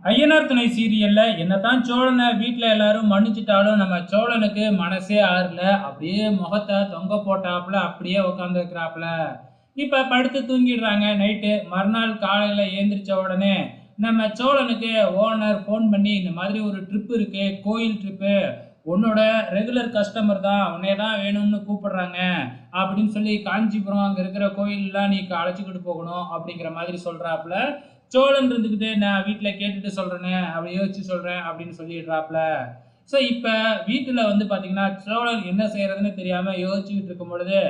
ஐயனார் துணை சீரியல்ல என்னதான் சோழனை வீட்ல எல்லாரும் மன்னிச்சுட்டாலும் நம்ம சோழனுக்கு மனசே ஆறல. அப்படியே முகத்த தொங்க போட்டாப்புல அப்படியே உட்காந்துருக்கிறாப்புல. இப்ப படுத்து தூங்கிடுறாங்க நைட்டு. மறுநாள் காலையில எழுந்திரிச்ச உடனே நம்ம சோழனுக்கு ஓனர் ஃபோன் பண்ணி இந்த மாதிரி ஒரு ட்ரிப் இருக்கு, கோயில் ட்ரிப்பு. உன்னோட ரெகுலர் கஸ்டமர் தான், உன்னைய தான் வேணும்னு கூப்பிடுறாங்க அப்படின்னு சொல்லி காஞ்சிபுரம் அங்க இருக்கிற கோயில்லாம் நீ அழைச்சிக்கிட்டு போகணும் அப்படிங்கிற மாதிரி சொல்றாப்புல. சோழன் இருந்துக்கிட்டு நான் வீட்டில் கேட்டுட்டு சொல்கிறேனே அப்படி யோசிச்சு சொல்கிறேன் அப்படின்னு சொல்லிடுறாப்புல. ஸோ இப்போ வீட்டில் வந்து பார்த்தீங்கன்னா சோழன் என்ன செய்கிறதுன்னு தெரியாமல் யோசிச்சுக்கிட்டு இருக்கும் பொழுது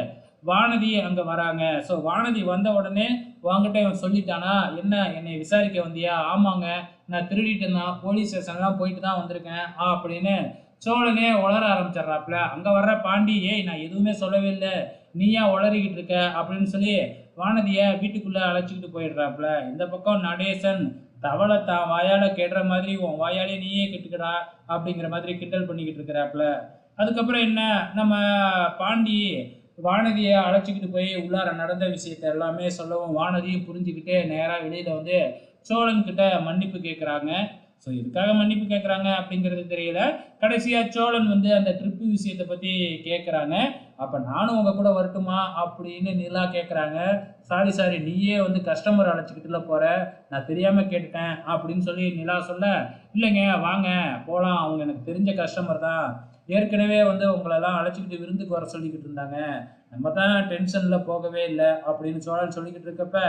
வானதி அங்கே வராங்க. ஸோ வானதி வந்த உடனே உங்ககிட்ட இவன் சொல்லிட்டானா என்ன, என்னை விசாரிக்க வந்தியா? ஆமாங்க, நான் திருடிட்டு தான் போலீஸ் ஸ்டேஷன்லாம் போயிட்டு தான் வந்திருக்கேன் அப்படின்னு சோழனே உளர ஆரம்பிச்சிடுறாப்புல. அங்கே வர்ற பாண்டி ஏய் நான் எதுவுமே சொல்லவே இல்லை, நீயா உளறிக்கிட்டு இருக்க அப்படின்னு சொல்லி வானதியை வீட்டுக்குள்ளே அழைச்சிக்கிட்டு போயிடுறாப்புல. இந்த பக்கம் நடேசன் தவளை தான் வாயால் கெடுற மாதிரி உன் வாயாலே நீயே கெட்டுக்கடா அப்படிங்கிற மாதிரி கிண்டல் பண்ணிக்கிட்டு இருக்கிறாப்புல. அதுக்கப்புறம் என்ன, நம்ம பாண்டி வானதியை அழைச்சிக்கிட்டு போய் உள்ளார நடந்த விஷயத்த எல்லாமே சொல்லவும் வானதியும் புரிஞ்சுக்கிட்டே நேராக வெளியில் வந்து சோழன் கிட்ட மன்னிப்பு கேட்குறாங்க. ஸோ இதுக்காக மன்னிப்பு கேட்குறாங்க அப்படிங்கிறது தெரியல. கடைசியாக சோழன் வந்து அந்த ட்ரிப்பு விஷயத்தை பற்றி கேட்குறாங்க. அப்போ நானும் உங்கள் கூட வரட்டுமா அப்படின்னு நிலா கேட்குறாங்க. சாரி சாரி, நீயே வந்து கஸ்டமர் அழைச்சிக்கிட்டுல போகிற, நான் தெரியாமல் கேட்டுட்டேன் அப்படின்னு சொல்லி நிலா சொல்ல, இல்லைங்க வாங்க போகலாம், அவங்க எனக்கு தெரிஞ்ச கஸ்டமர் தான், ஏற்கனவே வந்து உங்களெல்லாம் அழைச்சிக்கிட்டு விருந்துக்கு வர சொல்லிக்கிட்டு இருந்தாங்க, நம்ம தான் டென்ஷனில் போகவே இல்லை அப்படின்னு சோழன் சொல்லிக்கிட்டு இருக்கப்ப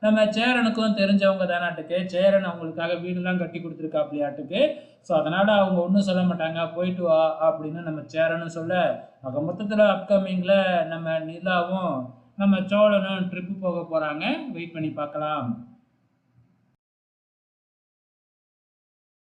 நம்ம சேரனுக்கும் தெரிஞ்சவங்க தானாட்டுக்கு, சேரன் அவங்களுக்காக வீடுலாம் கட்டி கொடுத்துருக்காப்லையாட்டுக்கு. ஸோ அதனால் அவங்க ஒன்றும் சொல்ல மாட்டாங்க, போயிட்டு வா அப்படின்னு நம்ம சேரனும் சொல்ல, ஆக மொத்தத்தில் அப்கமிங்கில் நம்ம நிலாவும் நம்ம சோழனும் ட்ரிப்பு போக போகிறாங்க. வெயிட் பண்ணி பார்க்கலாம்.